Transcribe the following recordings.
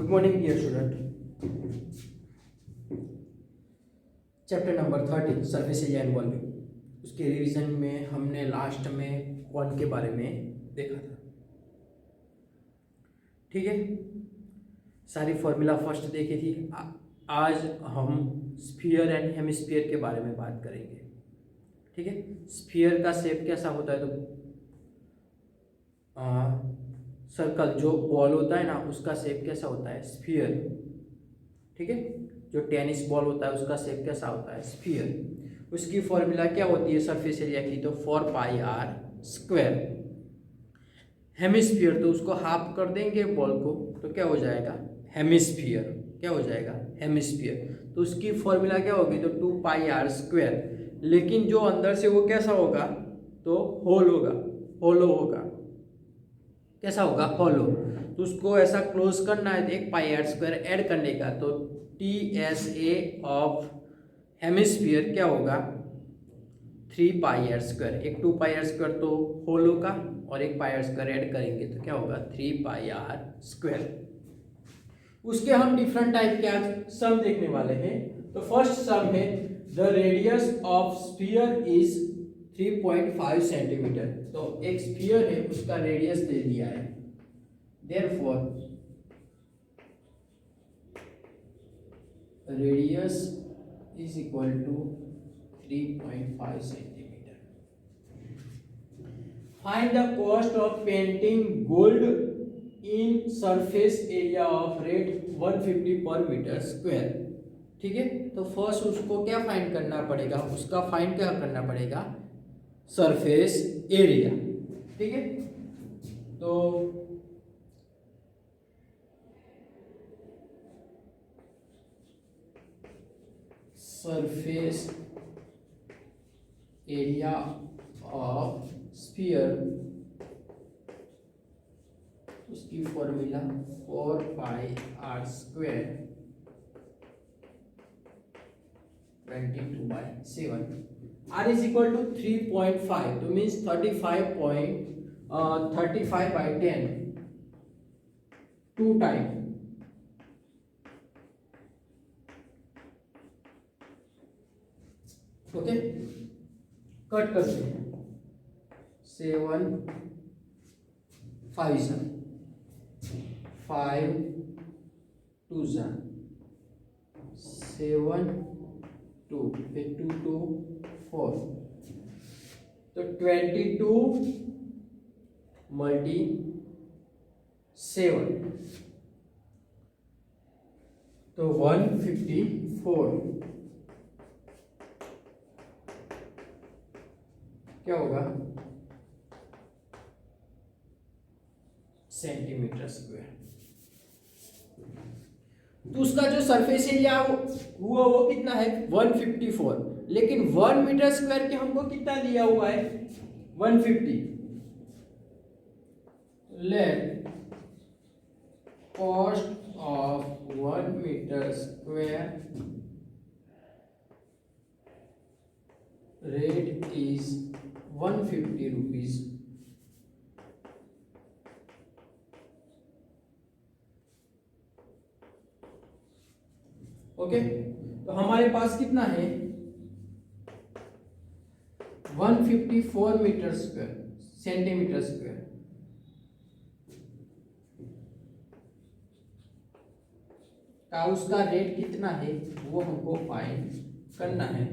Good morning dear student. Chapter number 30 surface area and volume, उसके revision में हमने last में कौन के बारे में देखा था। ठीक है, सारी फॉर्मूला फर्स्ट देखी थी। आज हम स्फीयर एंड हेमिस्फीयर के बारे में बात करेंगे। ठीक है, स्फीयर का शेप कैसा होता है, तो सर्कल जो बॉल होता है ना उसका शेप कैसा होता है, स्फीयर। ठीक है, जो टेनिस बॉल होता है उसका शेप कैसा होता है, स्फीयर। उसकी फॉर्मूला क्या होती है सरफेस एरिया की, तो 4πr²। हेमिस्फीयर तो उसको हाफ कर देंगे बॉल को तो क्या हो जाएगा, हेमिस्फीयर। क्या हो जाएगा, हेमिस्फीयर। तो उसकी फॉर्मूला क्या होगी, तो 2πr²। लेकिन जो अंदर से वो कैसा होगा, तो होल होगा, होलो होगा। कैसा होगा, होलो। तो उसको ऐसा क्लोज करना है तो 1πr² ऐड करने का, तो TSA ऑफ हेमिस्फीयर क्या होगा, 3πr²। एक 2πr² तो होल होगा और 1πr² ऐड करेंगे तो क्या होगा, 3πr²। उसके हम डिफरेंट टाइप के आज सम देखने वाले हैं। तो फर्स्ट सम है the radius of sphere is 3.5 centimetre. तो एक स्फीयर है उसका रेडियस दे दिया है, therefore radius is equal to 3.5 centimetre. Find the cost of painting gold in surface area of rate 150 per metre square. ठीक है, तो फर्स्ट उसको क्या फाइंड करना पड़ेगा, उसका फाइंड क्या करना पड़ेगा, सरफेस एरिया। ठीक है, तो सरफेस एरिया ऑफ स्फीयर, उसकी formula 4πr², 22/7। r is equal to 3.5, तो मीन्स 35/10 2 टाइम। ओके, कट करते हैं, 7 5 5 2 7 2 फिर 2 2 4, तो 22 × 7 तो 154 क्या होगा, सेंटीमीटर स्क्वायर। तो उसका जो सरफेस एरिया हुआ वो कितना है, 154। लेकिन 1 मीटर स्क्वायर के हमको कितना दिया हुआ है, 150। Let cost of 1 metre square rate is 150 rupees. Okay, तो हमारे पास कितना है, 154 मीटर स्क्वायर, सेंटीमीटर स्क्वायर। का उसका रेट कितना है वो हमको फाइंड करना है।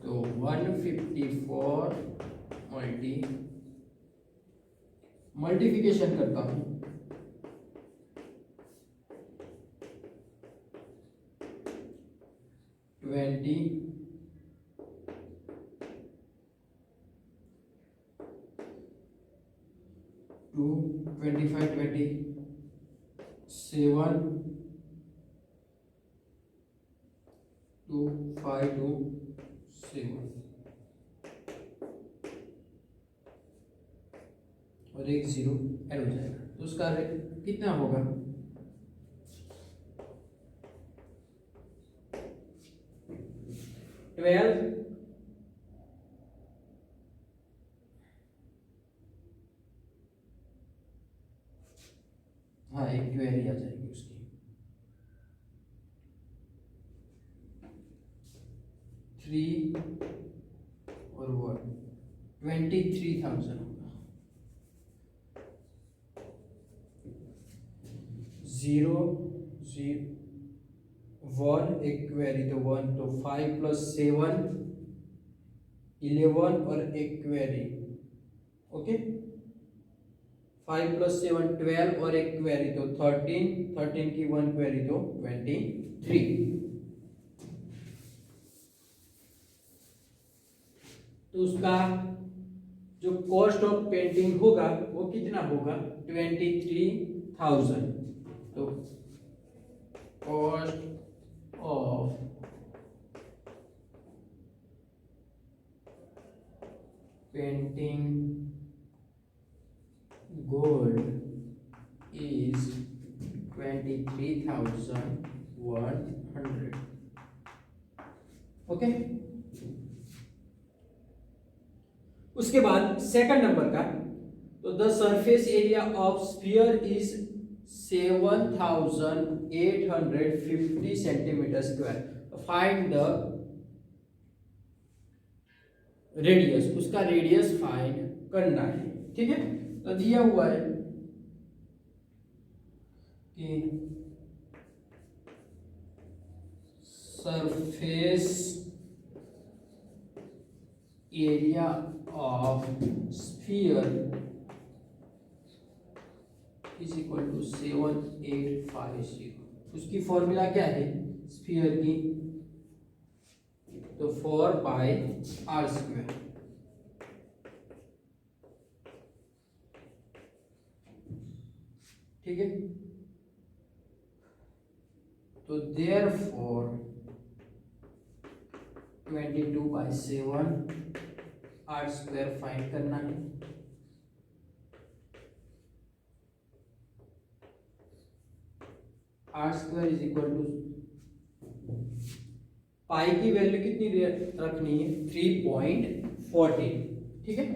तो 154 मल्टीप्लिकेशन करता हूं, 20 2 25 27 2 5 2 7 और एक 0 ऐड हो जाएगा। तो उसका रेट कितना होगा, 12 हाँ एक क्वेरी आ जाएगी उसकी। 3 और 1 23,000 होगा। 0 0 1 एक क्वेरी तो 1 तो 5 + 7 11 और एक क्वेरी। ओके 5 + 7 12 और एक क्वेरी तो 13 की 1 क्वेरी तो 23। तो उसका जो कॉस्ट ऑफ पेंटिंग होगा वो कितना होगा 23,000। तो cost of painting gold is 23,100। Okay उसके बाद सेकंड नंबर का, तो the surface area of sphere is 7,850 centimetre square. Find the radius, उसका रेडियस फाइंड करना है। ठीक है तो दिया हुआ है कि surface area of sphere is equal to 7850। उसकी फॉर्मूला क्या है स्फीयर की, तो 4/r²। ठीक है तो देयरफॉर 22/7 r² फाइंड करना है। r² इज इक्वल टू पाई की वैल्यू कितनी रखनी है 3.14। ठीक है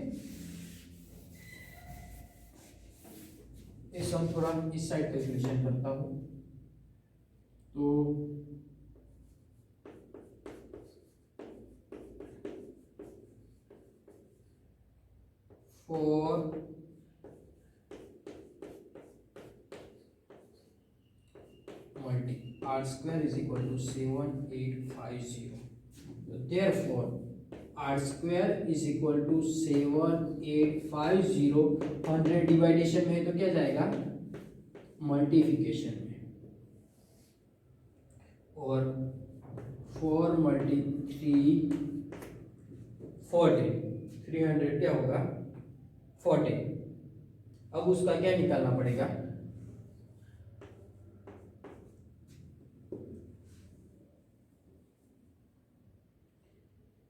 इस हम थोड़ा इस साइड कैलकुलेशन करता हूं तो 4 r² is equal to 7850. Therefore r² is equal to 7850। 100 डिवाइडेशन में तो क्या जाएगा मल्टीप्लिकेशन में, और 4 × 3 14 300 क्या होगा 14। अब उसका क्या निकालना पड़ेगा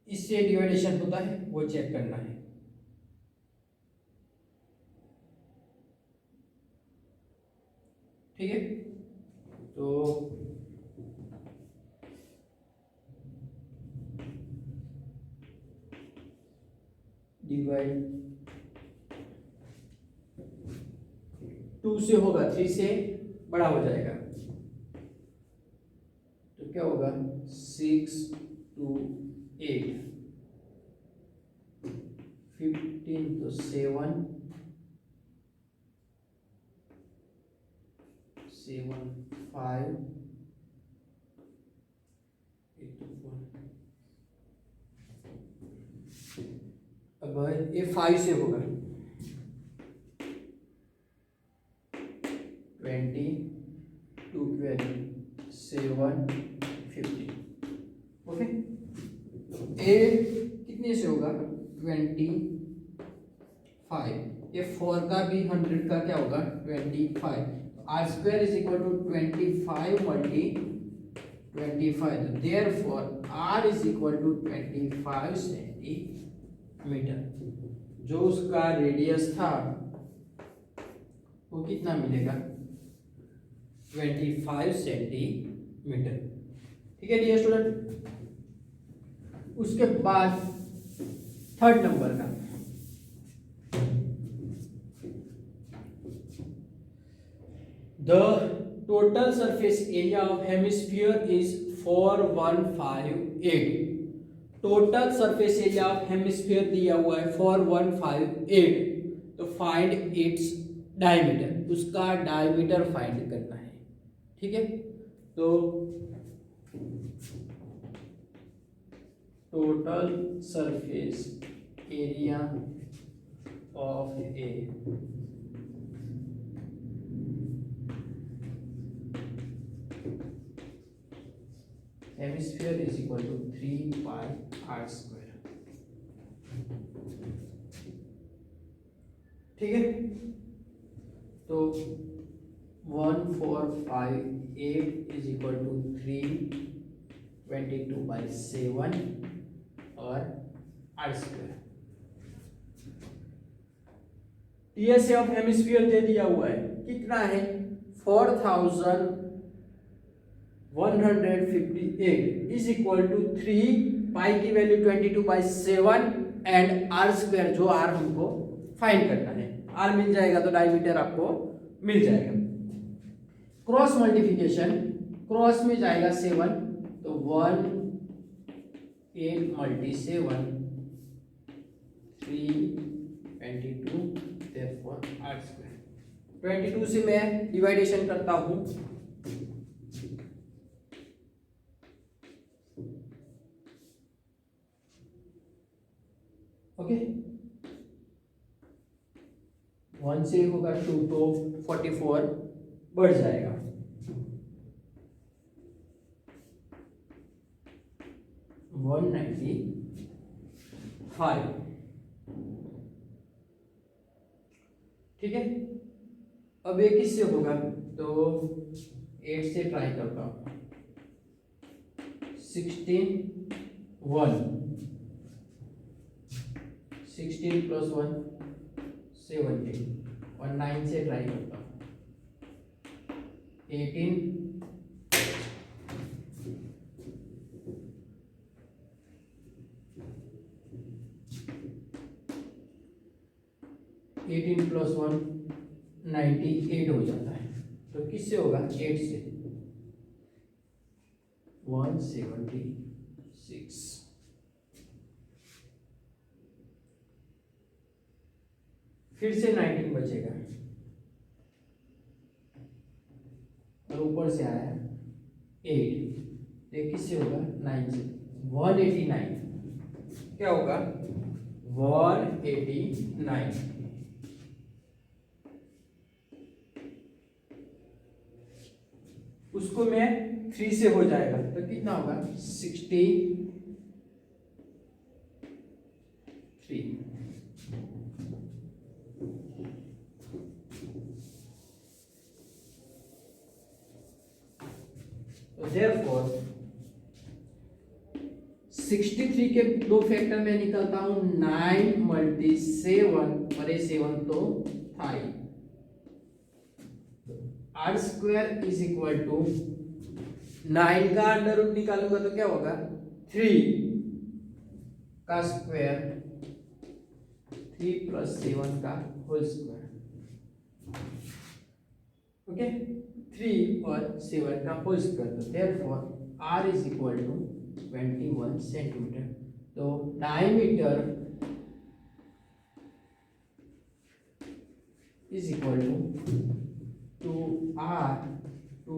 इससे डिवाइडेशन होता है वो चेक करना है। ठीक है तो डिवाइड 2 से होगा 3 से बड़ा हो जाएगा तो क्या होगा 6 2 8 15 तो 7 7 5 8 तो 4। अब ये 5 से होगा 20 2 12 7 15। ओके ए कितने से होगा 25। ये 4 का भी 100 का क्या होगा 25। r² is equal to 25 × 25। Therefore r is equal to 25 centimetre. जो उसका रेडियस था वो कितना मिलेगा 25 सेंटीमीटर। ठीक है डियर स्टूडेंट। उसके बाद थर्ड नंबर का, the total surface area of hemisphere is 4158। Total surface area of hemisphere दिया हुआ है 4158, तो फाइंड इट्स डायमीटर, उसका डायमीटर फाइंड करना है। ठीक है, तो total surface area of a hemisphere is equal to 3 pi are square. ठीक है, तो 1458 इज इक्वल टू 322/7 और r square. TSA of hemisphere दे दिया हुआ है, कितना है 4158 इज इक्वल टू 3 पाई की वैल्यू 22/7 एंड आर स्क्वायर, जो आर हमको फाइंड करना है। आर मिल जाएगा तो डायमीटर आपको मिल जाएगा। क्रॉस मल्टीप्लिकेशन, क्रॉस में जाएगा 7, तो 1 8 × 7 322, therefore r square। 22 से मैं डिवाइडेशन करता हूं, ओके 1 से होगा 2 तो 44 बढ़ जाएगा, 195। ठीक है, अब ये किससे होगा, तो 8 से ट्राई करता हूं, 16 1 16 + 1 17 और 9 से ट्राई करता हूं, 18 18 + 1 98 हो जाता है। तो किससे होगा, 8 से 176। फिर से 19 बचेगा और ऊपर से आया 8, ये किससे होगा, 9 से 189। क्या होगा, 189। उसको मैं 3 से हो जाएगा तो कितना होगा, 63। तो therefore 63 के दो फैक्टर में निकलता हूं, 9 × 7 और ये 7 तो था ही। R square is equal to 9 का अंडर रूट निकालूंगा तो क्या होगा, 3 का स्क्वायर 3 + 7 का होल स्क्वायर, ओके 3 और 7 का होल स्क्वायर। तो therefore r is equal to 21 centimetre. तो diameter is equal to r to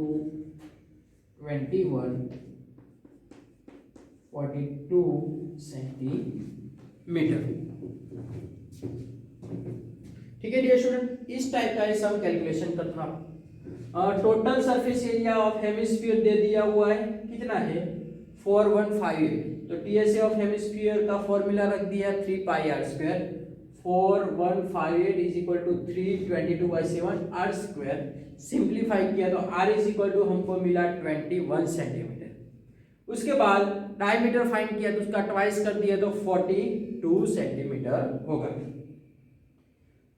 2142 centimetre. ठीक है डियर स्टूडेंट, इस टाइप का सम कैलकुलेशन करना। Total surface area of hemisphere दे दिया हुआ है, कितना है 4158। तो टीएसए ऑफ हेमिस्फीयर का फॉर्मूला रख दिया 3 pi are square. 4158 is equal to 322/7 r square. Simplify किया तो आर इज इक्वल टू हमको मिला 21 सेंटीमीटर। उसके बाद डायमीटर फाइंड किया तो उसका ट्वाइस कर दिया तो 42 सेंटीमीटर होगा।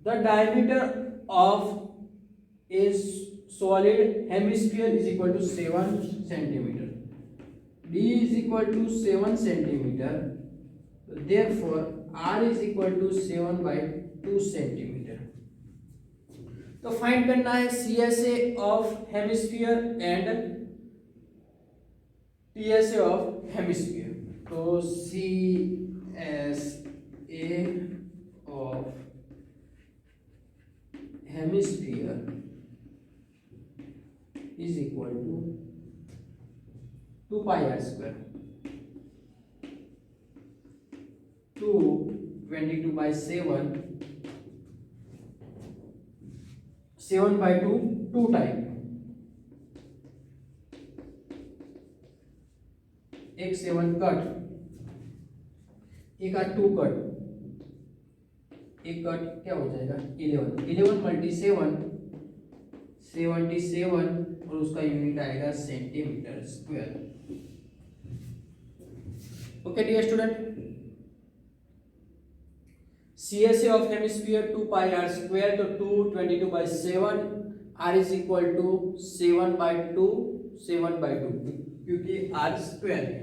The diameter of a solid hemisphere is equal to 7 centimetre. d is equal to 7 centimetre, therefore r is equal to 7/2 centimetre. तो फाइंड करना है CSA of hemisphere and TSA of hemisphere. तो C S A of hemisphere is equal to 2 pi are square, 222/7, 7/2 2 time, एक 7 cut, एक 2 cut, एक cut क्या हो जाएगा 11, 11 मल्टी 7 77 और उसका यूनिट आएगा centimetre square. Okay dear student, CSA of hemisphere 2 pi are square, तो 222/7, r इज इक्वल टू 7/2 क्योंकि r स्क्वायर है,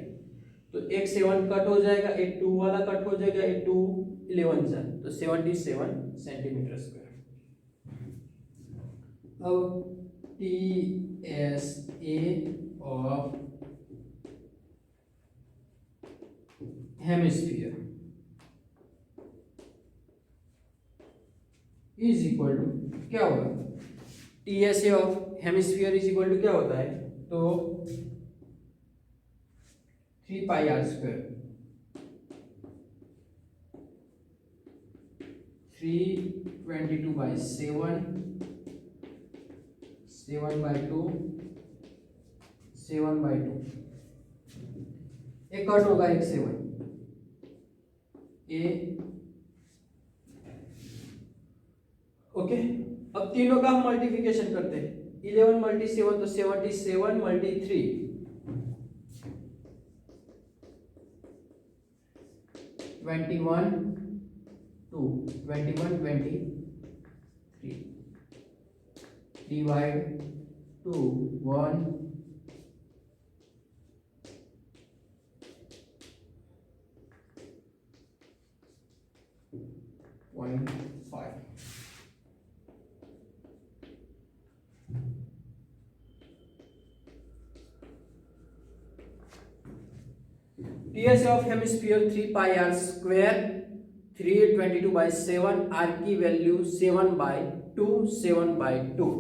तो एक 7 कट हो जाएगा, एक 2 वाला कट हो जाएगा, एक 2 11 जा, तो 77 सेंटीमीटर स्क्वायर। अब TSA of hemisphere is equal to क्या होगा, TSA of hemisphere is equal to क्या होता है, तो 3 पाई आर स्क्वायर, 322/7, 7/2, 7/2, एक कट होगा, एक 7 ए। ओके, अब तीनों का हम मल्टीप्लिकेशन करते हैं, 11 मल्टी 7 तो 77 multi 3, 21 2 21 23 divide 2 1 0.5। TSA of hemisphere 3 pi are square, 322/7, r की वैल्यू 7/2, 7/2,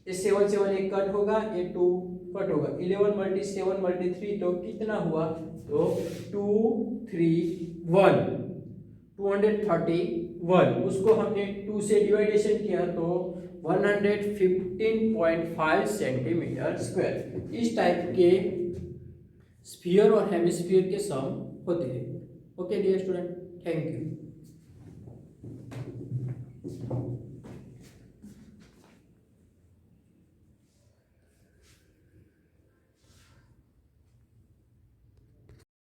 ये 7 7 एक कट होगा, ये 2 कट होगा, 11 मल्टी 7 मल्टी 3 तो कितना हुआ, तो 231, 231, उसको हमने 2 से डिवाइडेशन किया तो 115.5 सेंटीमीटर स्क्वायर। इस टाइप के स्फीयर और हेमिस्फीयर के सम होते हैं। Okay dear student, thank you.